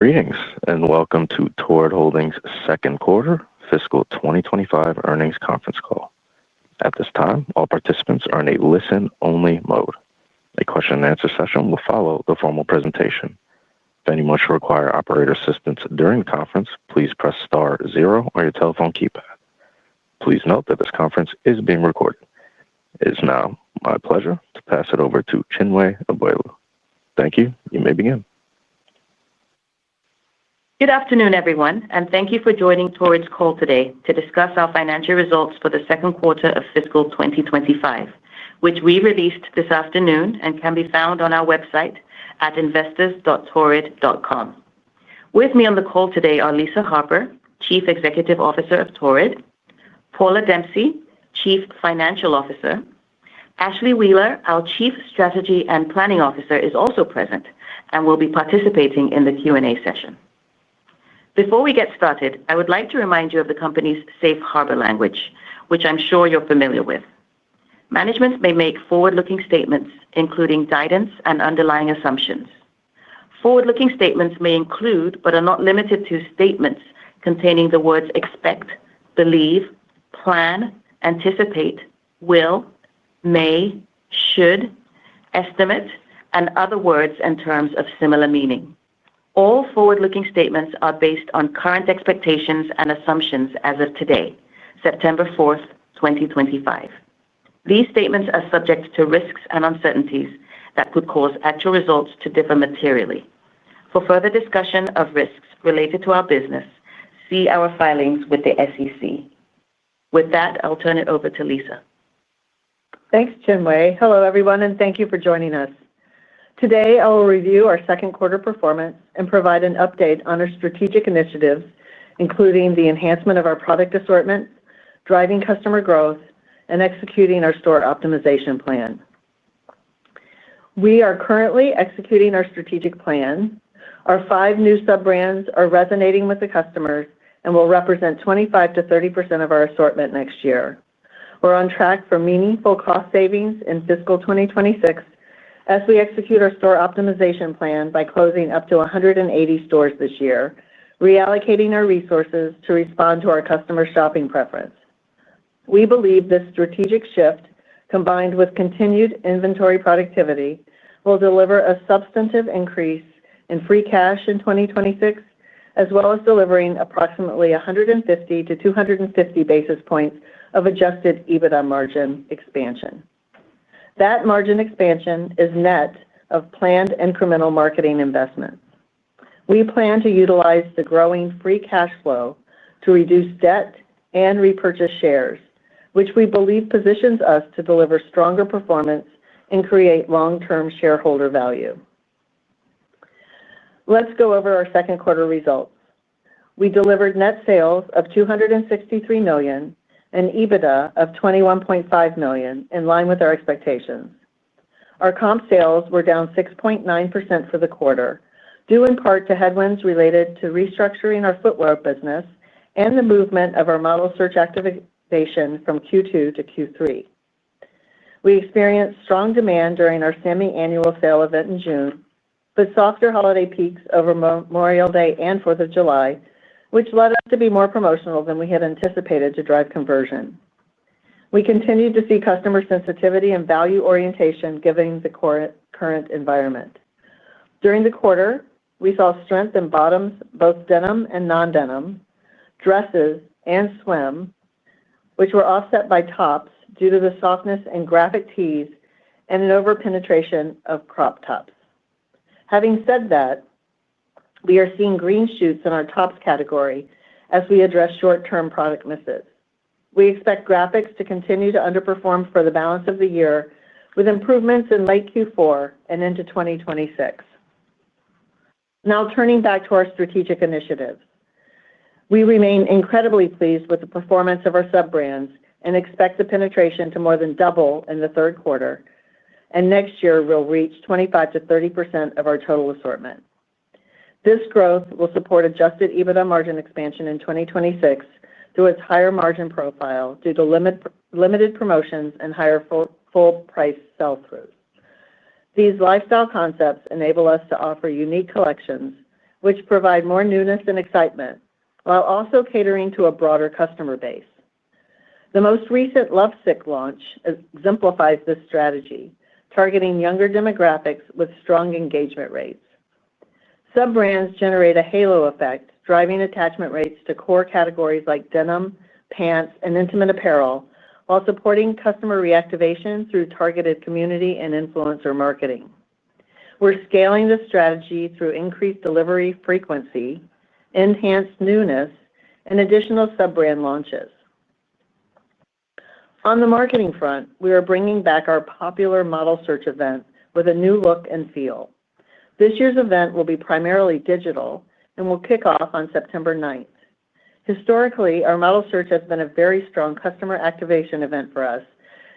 Greetings and welcome to Torrid Holdings' second quarter fiscal 2025 earnings conference call. At this time, all participants are in a listen-only mode. A question-and-answer session will follow the formal presentation. If anyone should require operator assistance during the conference, please press star 0 on your telephone keypad. Please note that this conference is being recorded. It is now my pleasure to pass it over to Chinwe Abuelu. Thank you. You may begin. Good afternoon, everyone, and thank you for joining Torrid's call today to discuss our financial results for the second quarter of fiscal 2025, which we released this afternoon and can be found on our website at investors.torrid.com. With me on the call today are Lisa Harper, Chief Executive Officer of Torrid; Paula Dempsey, Chief Financial Officer; Ashley Wheeler, our Chief Strategy and Planning Officer, is also present and will be participating in the Q&A session. Before we get started, I would like to remind you of the company's safe harbor language, which I'm sure you're familiar with. Management may make forward-looking statements, including guidance and underlying assumptions. Forward-looking statements may include, but are not limited to, statements containing the words expect, believe, plan, anticipate, will, may, should, estimate, and other words and terms of similar meaning. All forward-looking statements are based on current expectations and assumptions as of today, September 4th, 2025. These statements are subject to risks and uncertainties that could cause actual results to differ materially. For further discussion of risks related to our business, see our filings with the SEC. With that, I'll turn it over to Lisa. Thanks, Chinwe. Hello, everyone, and thank you for joining us. Today, I will review our second quarter performance and provide an update on our strategic initiatives, including the enhancement of our product assortment, driving customer growth, and executing our store optimization plan. We are currently executing our strategic plan. Our 5 new sub-brands are resonating with the customers and will represent 25% to 30% of our assortment next year. We're on track for meaningful cost savings in fiscal 2026 as we execute our store optimization plan by closing up to 180 stores this year, reallocating our resources to respond to our customer shopping preference. We believe this strategic shift, combined with continued inventory productivity, will deliver a substantive increase in free cash in 2026, as well as delivering approximately 150 to 250 basis points of adjusted EBITDA margin expansion. That margin expansion is net of planned incremental marketing investments. We plan to utilize the growing free cash flow to reduce debt and repurchase shares, which we believe positions us to deliver stronger performance and create long-term shareholder value. Let's go over our second quarter results. We delivered net sales of $263 million and EBITDA of $21.5 million, in line with our expectations. Our comp sales were down 6.9% for the quarter, due in part to headwinds related to restructuring our footwear business and the movement of our model search activation from Q2 to Q3. We experienced strong demand during our semi-annual sale event in June, but softer holiday peaks over Memorial Day and 4th of July, which led us to be more promotional than we had anticipated to drive conversion. We continued to see customer sensitivity and value orientation given the current environment. During the quarter, we saw strength in bottoms, both denim and non-denim, dresses, and swim, which were offset by tops due to the softness in graphic tees and an over-penetration of crop tops. Having said that, we are seeing green shoots in our tops category as we address short-term product misses. We expect graphics to continue to underperform for the balance of the year, with improvements in late Q4 and into 2026. Now, turning back to our strategic initiatives. We remain incredibly pleased with the performance of our sub-brands and expect the penetration to more than double in the third quarter, and next year will reach 25% to 30% of our total assortment. This growth will support adjusted EBITDA margin expansion in 2026 through its higher margin profile due to limited promotions and higher full-price sell-throughs. These lifestyle concepts enable us to offer unique collections which provide more newness and excitement, while also catering to a broader customer base. The most recent Lovesick launch exemplifies this strategy, targeting younger demographics with strong engagement rates. Sub-brands generate a halo effect, driving attachment rates to core categories like denim, pants, and intimate apparel, while supporting customer reactivation through targeted community and influencer marketing. We're scaling this strategy through increased delivery frequency, enhanced newness, and additional sub-brand launches. On the marketing front, we are bringing back our popular model search event with a new look and feel. This year's event will be primarily digital and will kick off on September 9th. Historically, our model search has been a very strong customer activation event for us,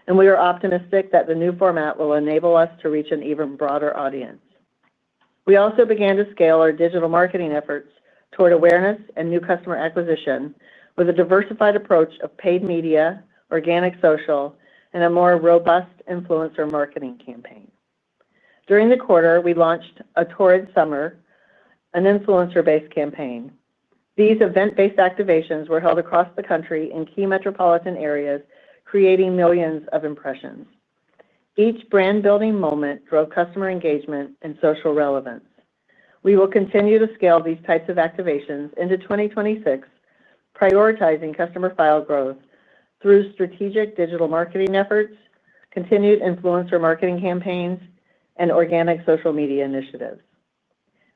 and we are optimistic that the new format will enable us to reach an even broader audience. We also began to scale our digital marketing efforts toward awareness and new customer acquisition with a diversified approach of paid media, organic social, and a more robust influencer marketing campaign. During the quarter, we launched a Torrid Summer, an influencer-based campaign. These event-based activations were held across the country in key metropolitan areas, creating millions of impressions. Each brand-building moment drove customer engagement and social relevance. We will continue to scale these types of activations into 2026, prioritizing customer file growth through strategic digital marketing efforts, continued influencer marketing campaigns, and organic social media initiatives.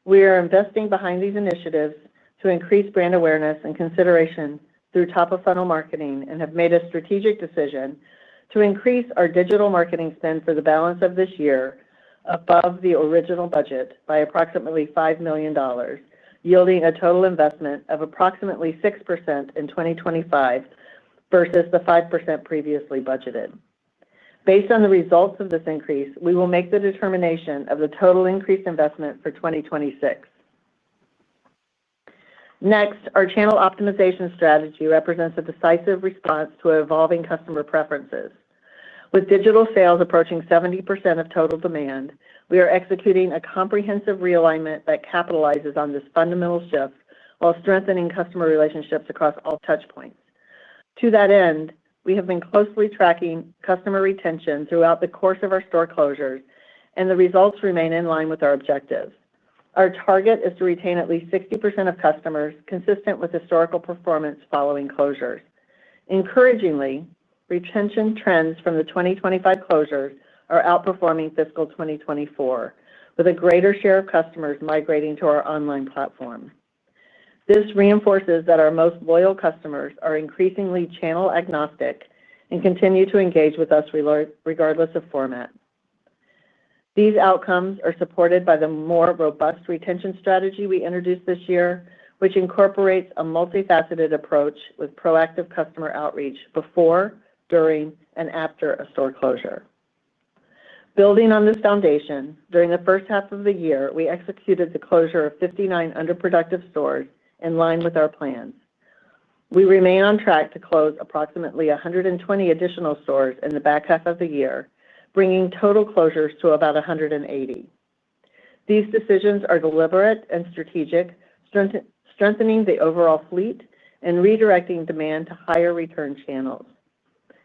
We are investing behind these initiatives to increase brand awareness and consideration through top-of-funnel marketing and have made a strategic decision to increase our digital marketing spend for the balance of this year above the original budget by approximately $5 million, yielding a total investment of approximately 6% in 2025 versus the 5% previously budgeted. Based on the results of this increase, we will make the determination of the total increased investment for 2026. Next, our channel optimization strategy represents a decisive response to evolving customer preferences. With digital sales approaching 70% of total demand, we are executing a comprehensive realignment that capitalizes on this fundamental shift while strengthening customer relationships across all touchpoints. To that end, we have been closely tracking customer retention throughout the course of our store closures, and the results remain in line with our objectives. Our target is to retain at least 60% of customers, consistent with historical performance following closures. Encouragingly, retention trends from the 2025 closures are outperforming fiscal 2024, with a greater share of customers migrating to our online platform. This reinforces that our most loyal customers are increasingly channel agnostic and continue to engage with us regardless of format. These outcomes are supported by the more robust retention strategy we introduced this year, which incorporates a multifaceted approach with proactive customer outreach before, during, and after a store closure. Building on this foundation, during the first half of the year, we executed the closure of 59 underproductive stores in line with our plans. We remain on track to close approximately 120 additional stores in the back half of the year, bringing total closures to about 180. These decisions are deliberate and strategic, strengthening the overall fleet and redirecting demand to higher return channels.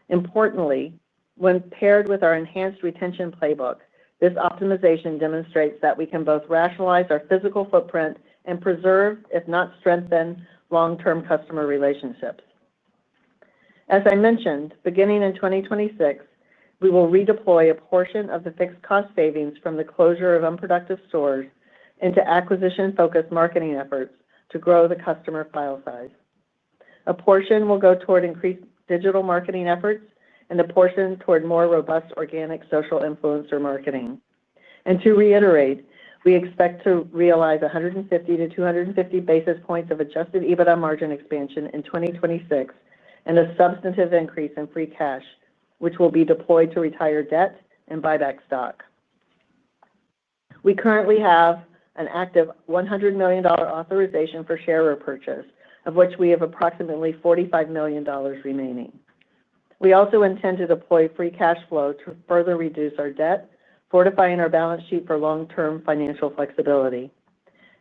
Importantly, when paired with our enhanced retention playbook, this optimization demonstrates that we can both rationalize our physical footprint and preserve, if not strengthen, long-term customer relationships. As I mentioned, beginning in 2026, we will redeploy a portion of the fixed cost savings from the closure of unproductive stores into acquisition-focused marketing efforts to grow the customer file size. A portion will go toward increased digital marketing efforts and a portion toward more robust organic social influencer marketing. And to reiterate, we expect to realize 150 to 250 basis points of adjusted EBITDA margin expansion in 2026 and a substantive increase in free cash, which will be deployed to retire debt and buy back stock. We currently have an active $100 million authorization for share repurchase, of which we have approximately $45 million remaining. We also intend to deploy free cash flow to further reduce our debt, fortifying our balance sheet for long-term financial flexibility.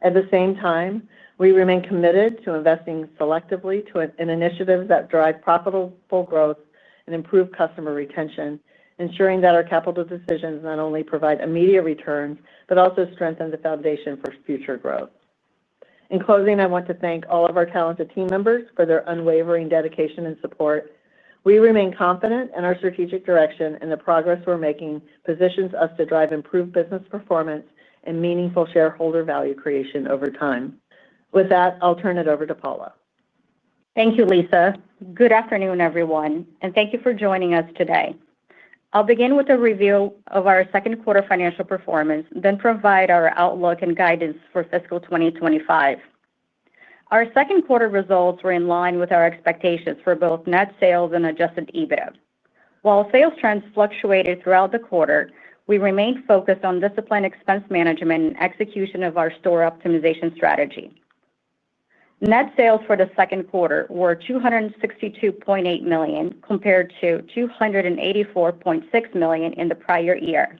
At the same time, we remain committed to investing selectively in initiatives that drive profitable growth and improve customer retention, ensuring that our capital decisions not only provide immediate returns but also strengthen the foundation for future growth. In closing, I want to thank all of our talented team members for their unwavering dedication and support. We remain confident in our strategic direction, and the progress we're making positions us to drive improved business performance and meaningful shareholder value creation over time. With that, I'll turn it over to Paula. Thank you, Lisa. Good afternoon, everyone, and thank you for joining us today. I'll begin with a review of our second quarter financial performance, then provide our outlook and guidance for fiscal 2025. Our second quarter results were in line with our expectations for both net sales and adjusted EBITDA. While sales trends fluctuated throughout the quarter, we remained focused on disciplined expense management and execution of our store optimization strategy. Net sales for the second quarter were $262.8 million compared to $284.6 million in the prior year.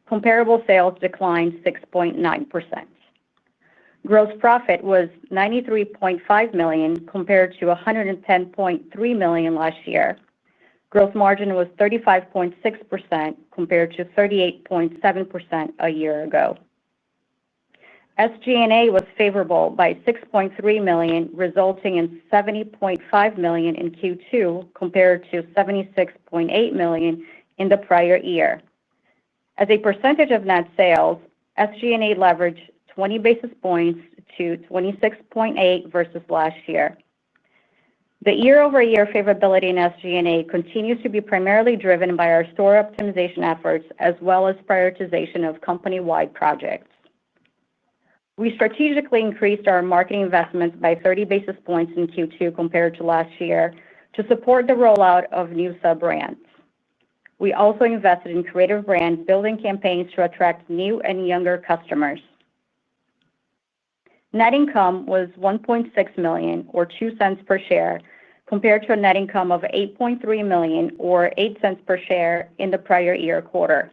Comparable sales declined 6.9%. Gross profit was $93.5 million compared to $110.3 million last year. Gross margin was 35.6% compared to 38.7% a year ago. SG&A was favorable by $6.3 million, resulting in $70.5 million in Q2 compared to $76.8 million in the prior year. As a percentage of net sales, SG&A leveraged 20 basis points to 26.8% versus last year. The year-over-year favorability in SG&A continues to be primarily driven by our store optimization efforts as well as prioritization of company-wide projects. We strategically increased our marketing investments by 30 basis points in Q2 compared to last year to support the rollout of new sub-brands. We also invested in creative brand building campaigns to attract new and younger customers. Net income was $1.6 million, or $0.02 per share, compared to a net income of $8.3 million, or $0.08 per share in the prior year quarter.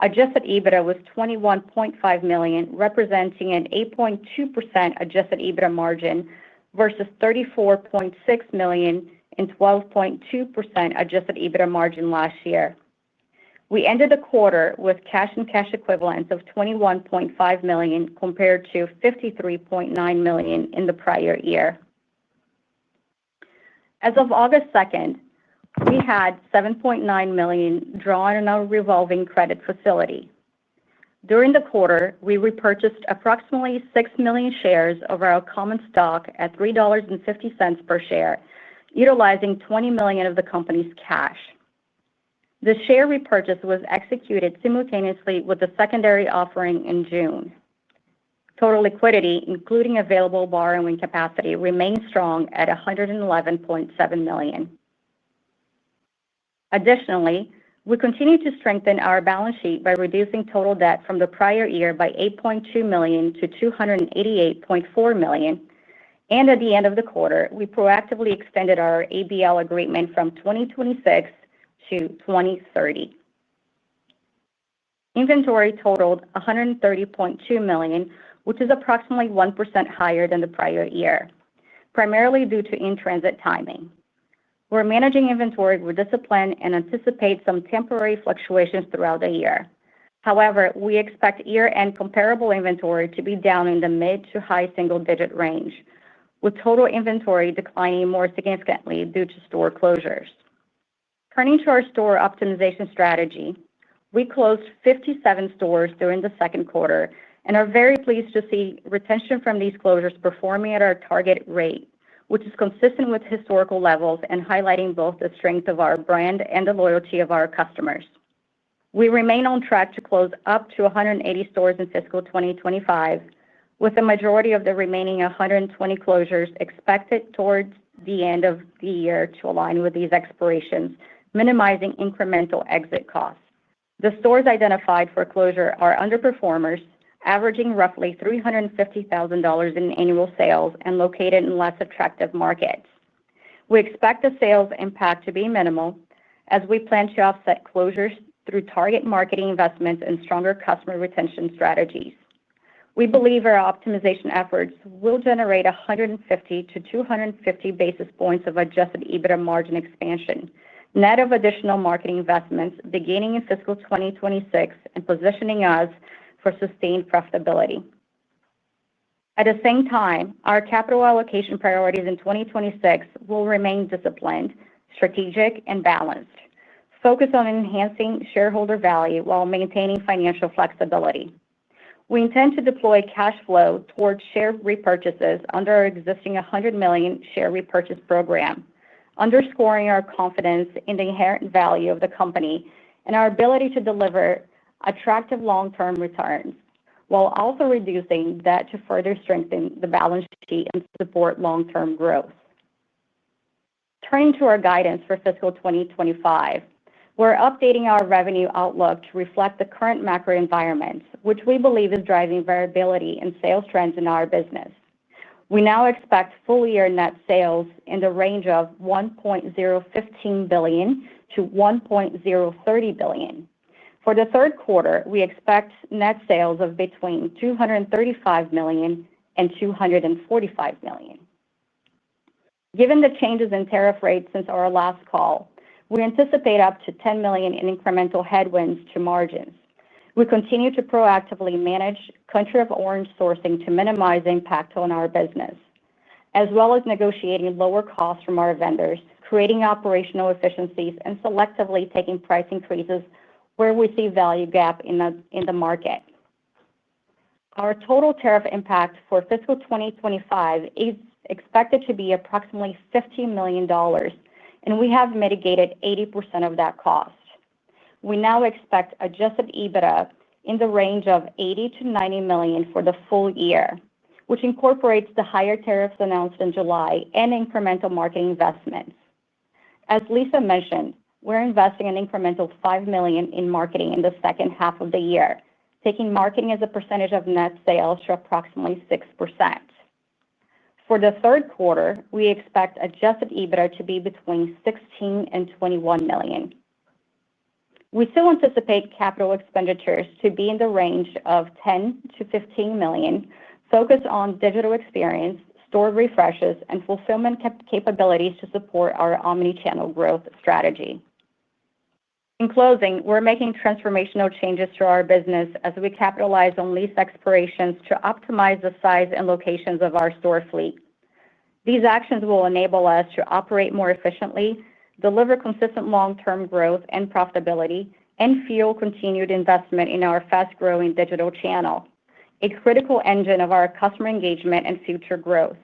Adjusted EBITDA was $21.5 million, representing an 8.2% adjusted EBITDA margin versus $34.6 million and 12.2% adjusted EBITDA margin last year. We ended the quarter with cash and cash equivalents of $21.5 million compared to $53.9 million in the prior year. As of August 2nd, we had $7.9 million drawn in our revolving credit facility. During the quarter, we repurchased approximately 6 million shares of our common stock at $3.50 per share, utilizing $20 million of the company's cash. The share repurchase was executed simultaneously with the secondary offering in June. Total liquidity, including available borrowing capacity, remains strong at $111.7 million. Additionally, we continue to strengthen our balance sheet by reducing total debt from the prior year by $8.2 million to $288.4 million. And at the end of the quarter, we proactively extended our ABL agreement from 2026 to 2030. Inventory totaled $130.2 million, which is approximately 1% higher than the prior year, primarily due to in-transit timing. We're managing inventory with discipline and anticipate some temporary fluctuations throughout the year. However, we expect year-end comparable inventory to be down in the mid to high single-digit range, with total inventory declining more significantly due to store closures. Turning to our store optimization strategy, we closed 57 stores during the second quarter and are very pleased to see retention from these closures performing at our target rate, which is consistent with historical levels and highlighting both the strength of our brand and the loyalty of our customers. We remain on track to close up to 180 stores in fiscal 2025, with the majority of the remaining 120 closures expected towards the end of the year to align with these expirations, minimizing incremental exit costs. The stores identified for closure are underperformers, averaging roughly $350,000 in annual sales and located in less attractive markets. We expect the sales impact to be minimal, as we plan to offset closures through target marketing investments and stronger customer retention strategies. We believe our optimization efforts will generate 150 to 250 basis points of adjusted EBITDA margin expansion, net of additional marketing investments beginning in fiscal 2026 and positioning us for sustained profitability. At the same time, our capital allocation priorities in 2026 will remain disciplined, strategic, and balanced, focused on enhancing shareholder value while maintaining financial flexibility. We intend to deploy cash flow towards share repurchases under our existing $100 million share repurchase program, underscoring our confidence in the inherent value of the company and our ability to deliver attractive long-term returns, while also reducing debt to further strengthen the balance sheet and support long-term growth. Turning to our guidance for fiscal 2025, we're updating our revenue outlook to reflect the current macro environment, which we believe is driving variability in sales trends in our business. We now expect full-year net sales in the range of $1.015 billion to $1.030 billion. For the third quarter, we expect net sales of between $235 million and $245 million. Given the changes in tariff rates since our last call, we anticipate up to $10 million in incremental headwinds to margins. We continue to proactively manage country of origin sourcing to minimize impact on our business, as well as negotiating lower costs from our vendors, creating operational efficiencies, and selectively taking price increases where we see value gap in the market. Our total tariff impact for fiscal 2025 is expected to be approximately $15 million, and we have mitigated 80% of that cost. We now expect adjusted EBITDA in the range of $80 to $90 million for the full year, which incorporates the higher tariffs announced in July and incremental marketing investments. As Lisa mentioned, we're investing an incremental $5 million in marketing in the second half of the year, taking marketing as a percentage of net sales to approximately 6%. For the third quarter, we expect adjusted EBITDA to be between $16 and $21 million. We still anticipate capital expenditures to be in the range of $10 to $15 million, focused on digital experience, store refreshes, and fulfillment capabilities to support our omnichannel growth strategy. In closing, we're making transformational changes to our business as we capitalize on lease expirations to optimize the size and locations of our store fleet. These actions will enable us to operate more efficiently, deliver consistent long-term growth and profitability, and fuel continued investment in our fast-growing digital channel, a critical engine of our customer engagement and future growth.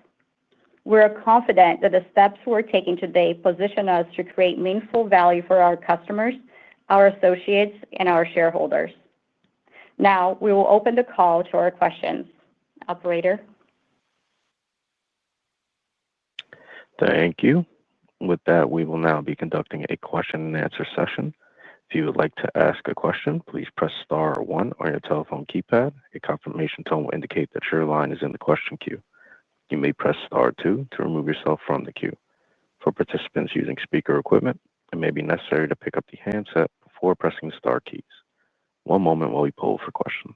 We're confident that the steps we're taking today position us to create meaningful value for our customers, our associates, and our shareholders. Now, we will open the call to our questions. Operator. Thank you. With that, we will now be conducting a question and answer session. If you would like to ask a question, please press star one on your telephone keypad. A confirmation tone will indicate that your line is in the question queue. You may press star two to remove yourself from the queue. For participants using speaker equipment, it may be necessary to pick up the handset before pressing the star keys. One moment while we poll for questions.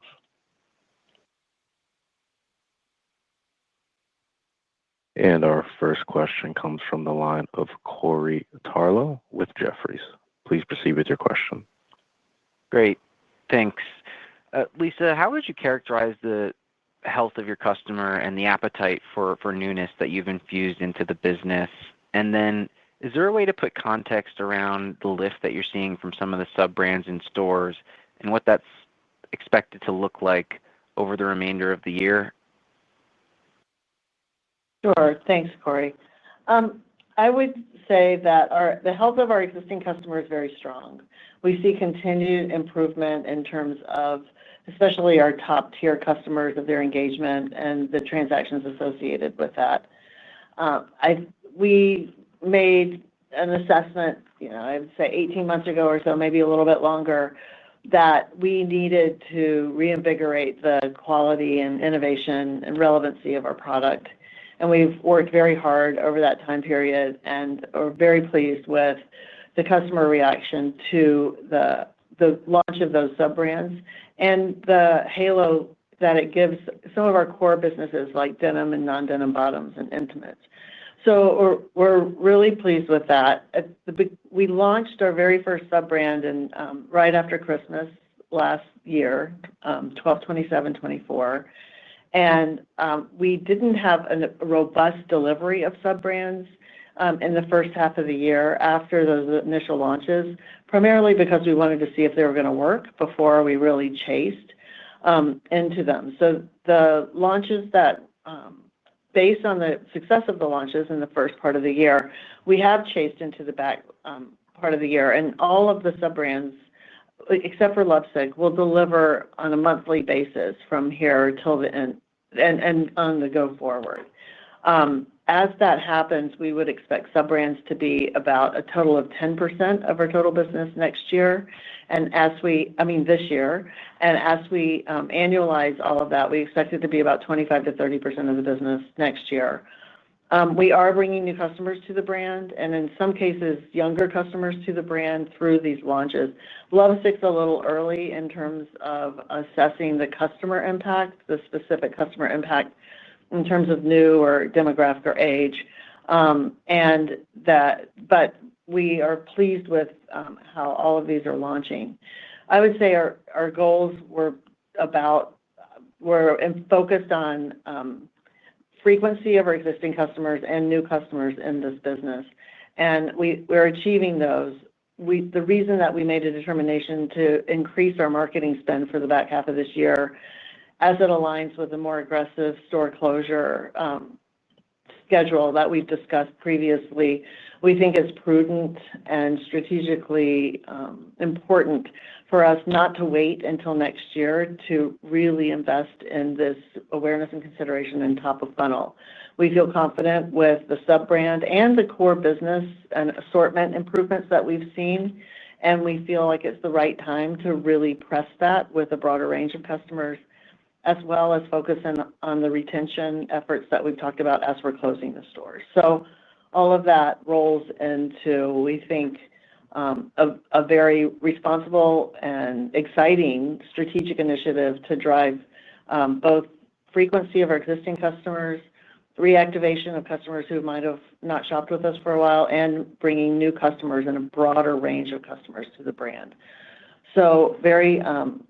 And our first question comes from the line of Corey Tarlowe with Jefferies. Please proceed with your question. Great. Thanks. Lisa, how would you characterize the health of your customer and the appetite for newness that you've infused into the business? And then is there a way to put context around the lift that you're seeing from some of the sub-brands in stores and what that's expected to look like over the remainder of the year? Sure. Thanks, Corey. I would say that the health of our existing customer is very strong. We see continued improvement in terms of especially our top-tier customers, of their engagement and the transactions associated with that. We made an assessment, I would say 18 months ago or so, maybe a little bit longer, that we needed to reinvigorate the quality and innovation and relevancy of our product. And we've worked very hard over that time period and are very pleased with the customer reaction to the launch of those sub-brands and the halo that it gives some of our core businesses like denim and non-denim bottoms and intimates. So we're really pleased with that. We launched our very first sub-brand right after Christmas last year, 12/27/24, and we didn't have a robust delivery of sub-brands in the first half of the year after those initial launches, primarily because we wanted to see if they were going to work before we really chased into them. So the launches that, based on the success of the launches in the first part of the year, we have chased into the back part of the year, and all of the sub-brands, except for Lovesick, will deliver on a monthly basis from here till the end and on the go forward. As that happens, we would expect sub-brands to be about a total of 10% of our total business next year. And this year, and as we annualize all of that, we expect it to be about 25 to 30% of the business next year. We are bringing new customers to the brand, and in some cases, younger customers to the brand through these launches. Lovesick's a little early in terms of assessing the customer impact, the specific customer impact in terms of new or demographic or age, but we are pleased with how all of these are launching. I would say our goals were focused on frequency of our existing customers and new customers in this business, and we're achieving those. The reason that we made a determination to increase our marketing spend for the back half of this year, as it aligns with a more aggressive store closure schedule that we've discussed previously, we think is prudent and strategically important for us not to wait until next year to really invest in this awareness and consideration and top of funnel. We feel confident with the sub-brand and the core business and assortment improvements that we've seen, and we feel like it's the right time to really press that with a broader range of customers, as well as focus on the retention efforts that we've talked about as we're closing the stores. So all of that rolls into, we think, a very responsible and exciting strategic initiative to drive both frequency of our existing customers, reactivation of customers who might have not shopped with us for a while, and bringing new customers and a broader range of customers to the brand. So very,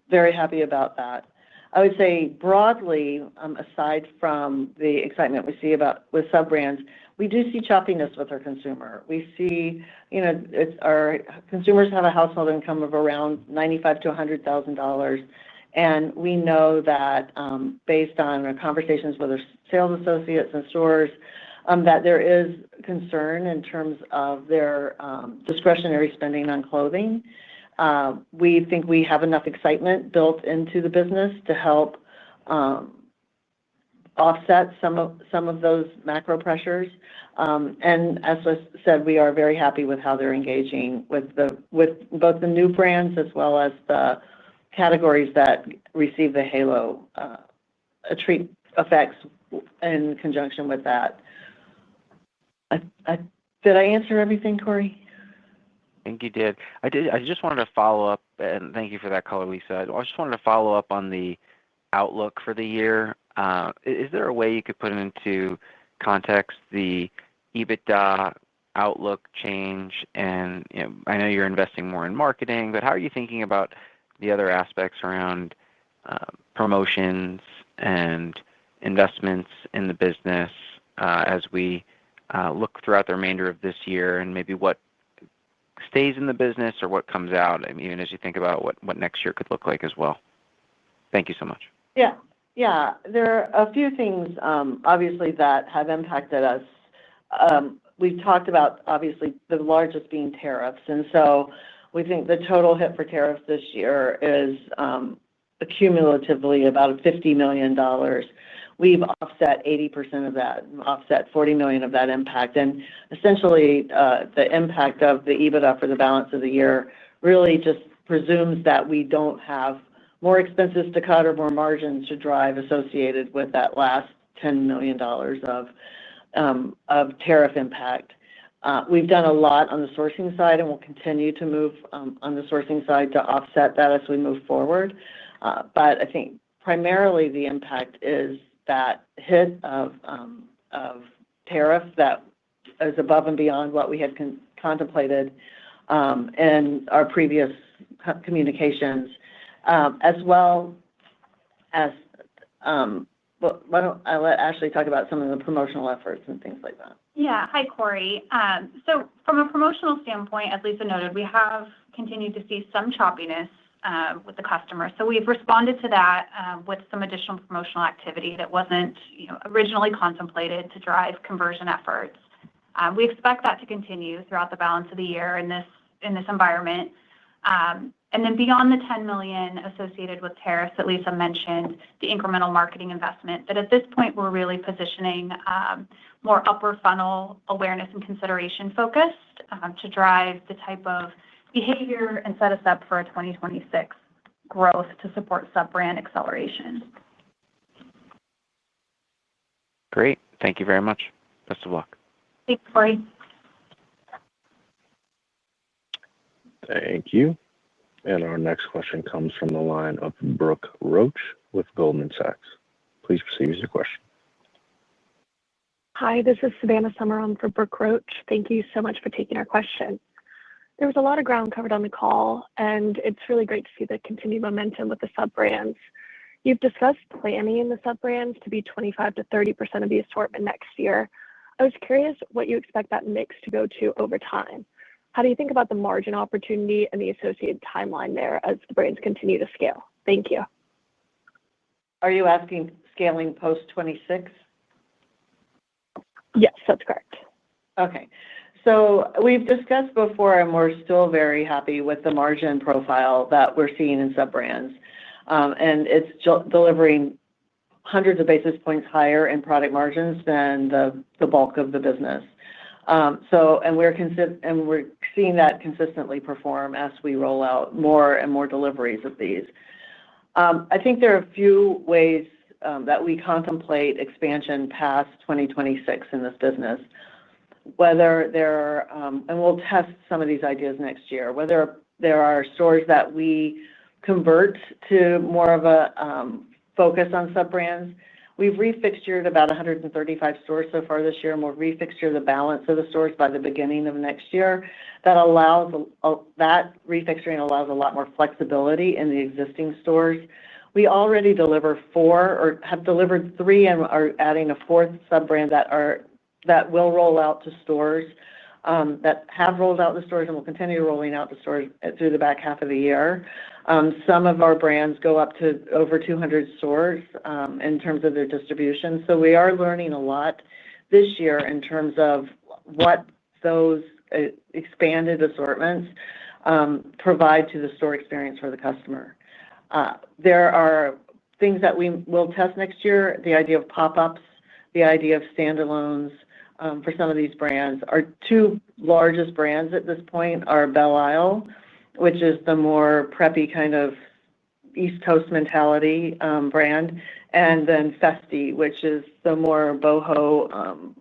very happy about that. I would say broadly, aside from the excitement we see with sub-brands, we do see choppiness with our consumer. We see, our consumers have a household income of around $95,000 to $100,000, and we know that based on our conversations with our sales associates and stores, that there is concern in terms of their discretionary spending on clothing. We think we have enough excitement built into the business to help offset some of those macro pressures. And as I said, we are very happy with how they're engaging with both the new brands as well as the categories that receive the halo treat effects in conjunction with that. Did I answer everything, Corey? I think you did. I just wanted to follow up, and thank you for that color, Lisa. I just wanted to follow up on the outlook for the year. Is there a way you could put into context the EBITDA outlook change? And I know you're investing more in marketing, but how are you thinking about the other aspects around promotions and investments in the business as we look throughout the remainder of this year, and maybe what stays in the business or what comes out, even as you think about what next year could look like as well? Thank you so much. Yeah. There are a few things, obviously, that have impacted us. We've talked about, obviously, the largest being tariffs. And so we think the total hit for tariffs this year is cumulatively about $50 million. We've offset 80% of that, offset $40 million of that impact. And essentially, the impact of the EBITDA for the balance of the year really just presumes that we don't have more expenses to cut or more margins to drive associated with that last $10 million of tariff impact. We've done a lot on the sourcing side, and we'll continue to move on the sourcing side to offset that as we move forward. But I think primarily the impact is that hit of tariff that is above and beyond what we had contemplated in our previous communications, as well as, why don't I let Ashley talk about some of the promotional efforts and things like that? Yeah. Hi, Corey. So from a promotional standpoint, as Lisa noted, we have continued to see some choppiness with the customer. So we've responded to that with some additional promotional activity that wasn't originally contemplated to drive conversion efforts. We expect that to continue throughout the balance of the year in this environment. And then beyond the $10 million associated with tariffs that Lisa mentioned, the incremental marketing investment, that at this point we're really positioning more upper funnel awareness and consideration focused to drive the type of behavior and set us up for a 2026 growth to support sub-brand acceleration. Great. Thank you very much. Best of luck. Thanks, Corey. Thank you. And our next question comes from the line of Brooke Roach with Goldman Sachs. Please proceed with your question. Hi, this is Savannah Summer for Brooke Roach. Thank you so much for taking our question. There was a lot of ground covered on the call, and it's really great to see the continued momentum with the sub-brands. You've discussed planning in the sub-brands to be 25 to 30% of the assortment next year. I was curious what you expect that mix to go to over time. How do you think about the margin opportunity and the associated timeline there as the brands continue to scale? Thank you. Are you asking scaling post 26? Yes, that's correct. Okay. So we've discussed before, and we're still very happy with the margin profile that we're seeing in sub-brands. And it's delivering hundreds of basis points higher in product margins than the bulk of the business. And we're seeing that consistently perform as we roll out more and more deliveries of these. I think there are a few ways that we contemplate expansion past 2026 in this business. Whether and we'll test some of these ideas next year, whether there are stores that we convert to more of a focus on sub-brands. We've refixtured about 135 stores so far this year, and we'll refixture the balance of the stores by the beginning of next year. That refixturing allows a lot more flexibility in the existing stores. We already deliver 4 or have delivered 3 and are adding a 4th sub-brand that will roll out to stores, that have rolled out to stores and will continue rolling out to stores through the back half of the year. Some of our brands go up to over 200 stores in terms of their distribution. So we are learning a lot this year in terms of what those expanded assortments provide to the store experience for the customer. There are things that we will test next year, the idea of pop-ups, the idea of standalones for some of these brands. Our 2 largest brands at this point are Belle Isle, which is the more preppy kind of East Coast mentality brand, and then Festi, which is the more boho,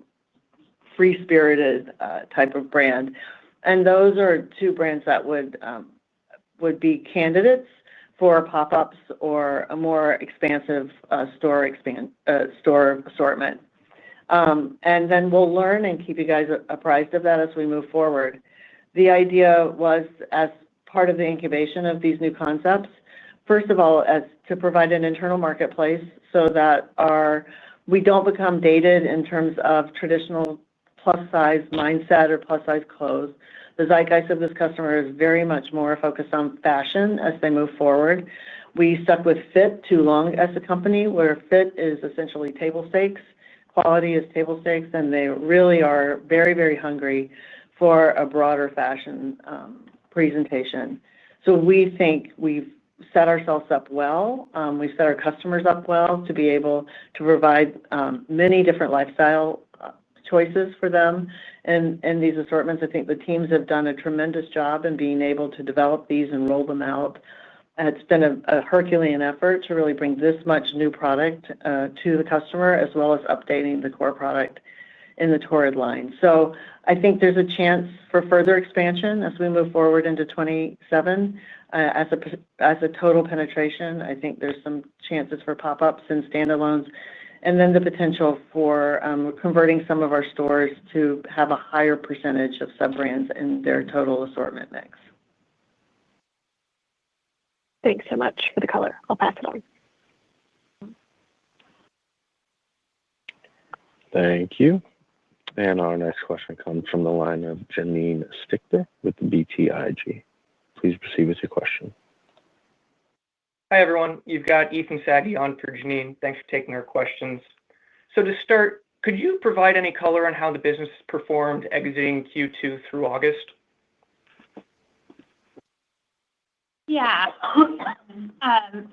free-spirited type of brand. And those are 2 brands that would be candidates for pop-ups or a more expansive store assortment. And then we'll learn and keep you guys apprised of that as we move forward. The idea was, as part of the incubation of these new concepts, first of all, as to provide an internal marketplace so that we don't become dated in terms of traditional plus-size mindset or plus-size clothes. The zeitgeist of this customer is very much more focused on fashion as they move forward. We stuck with fit too long as a company, where fit is essentially table stakes, quality is table stakes, and they really are very, very hungry for a broader fashion presentation. So we think we've set ourselves up well. We've set our customers up well to be able to provide many different lifestyle choices for them in these assortments. I think the teams have done a tremendous job in being able to develop these and roll them out. It's been a Herculean effort to really bring this much new product to the customer, as well as updating the core product in the Torrid line. So I think there's a chance for further expansion as we move forward into 2027. As a total penetration, I think there's some chances for pop-ups and standalones, and then the potential for converting some of our stores to have a higher percentage of sub-brands in their total assortment mix. Thanks so much for the color. I'll pass it on. Thank you. And our next question comes from the line of Janine Stichter with BTIG. Please proceed with your question. Hi, everyone. You've got Ethan Saggi on for Janine. Thanks for taking our questions. So to start, could you provide any color on how the business performed exiting Q2 through August? Yeah.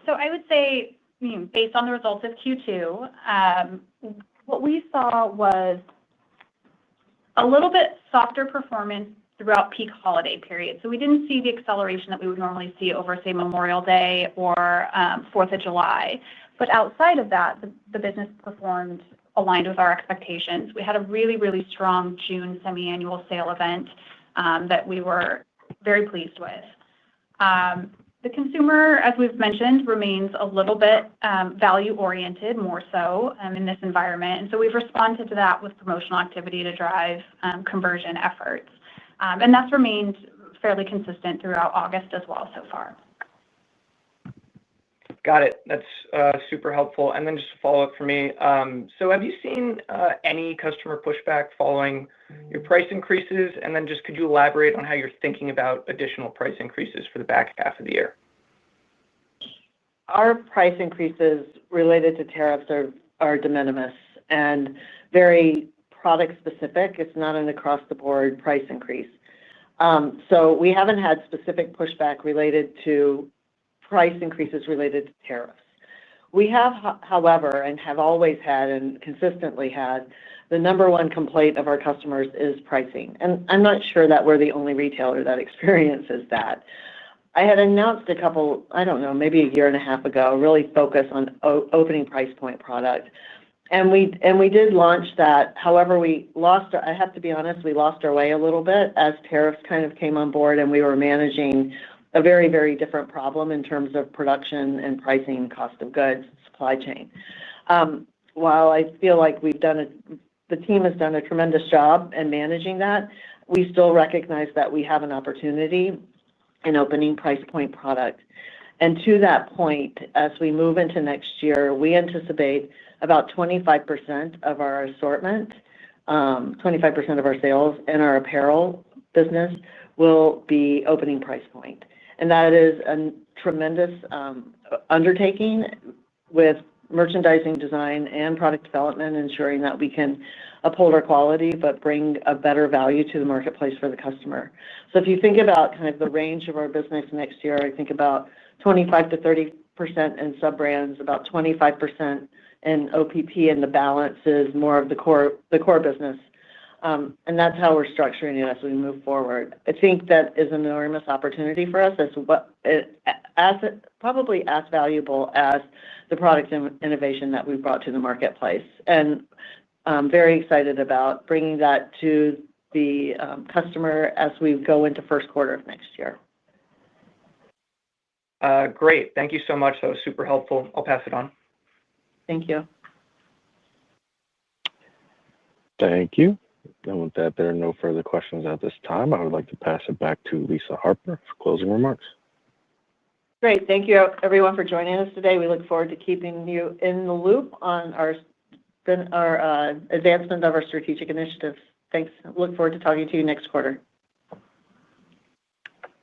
So I would say, based on the results of Q2, what we saw was a little bit softer performance throughout peak holiday periods. So we didn't see the acceleration that we would normally see over, say, Memorial Day or 4th of July. But outside of that, the business performed aligned with our expectations. We had a really, really strong June semi-annual sale event that we were very pleased with. The consumer, as we've mentioned, remains a little bit value-oriented, more so in this environment. And so we've responded to that with promotional activity to drive conversion efforts. And that's remained fairly consistent throughout August as well so far. Got it. That's super helpful. And then just a follow-up for me. So have you seen any customer pushback following your price increases? And then just could you elaborate on how you're thinking about additional price increases for the back half of the year? Our price increases related to tariffs are de minimis and very product specific. It's not an across-the-board price increase. So we haven't had specific pushback related to price increases related to tariffs. We have, however, and have always had and consistently had, the number one complaint of our customers is pricing. And I'm not sure that we're the only retailer that experiences that. I had announced maybe a year and a half ago, really focus on opening price point product. And we did launch that. However, I have to be honest, we lost our way a little bit as tariffs kind of came on board and we were managing a very, very different problem in terms of production and pricing, cost of goods, supply chain. While I feel like the team has done a tremendous job in managing that, we still recognize that we have an opportunity in opening price point product. And to that point, as we move into next year, we anticipate about 25% of our assortment, 25% of our sales in our apparel business will be opening price point. And that is a tremendous undertaking with merchandising design and product development, ensuring that we can uphold our quality, but bring a better value to the marketplace for the customer. So if you think about kind of the range of our business next year, I think about 25 to 30% in sub-brands, about 25% in OPP, and the balance is more of the core business. And that's how we're structuring it as we move forward. I think that is an enormous opportunity for us probably as valuable as the product innovation that we've brought to the marketplace. And I'm very excited about bringing that to the customer as we go into first quarter of next year. Great. Thank you so much. That was super helpful. I'll pass it on. Thank you. Thank you. And with that, there are no further questions at this time. I would like to pass it back to Lisa Harper for closing remarks. Great. Thank you, everyone, for joining us today. We look forward to keeping you in the loop on our advancement of our strategic initiatives. Thanks. Look forward to talking to you next quarter.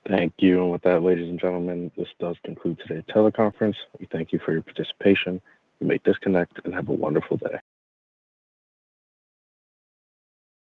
Thank you. And with that, ladies and gentlemen, this does conclude today's teleconference. We thank you for your participation. You may disconnect and have a wonderful day.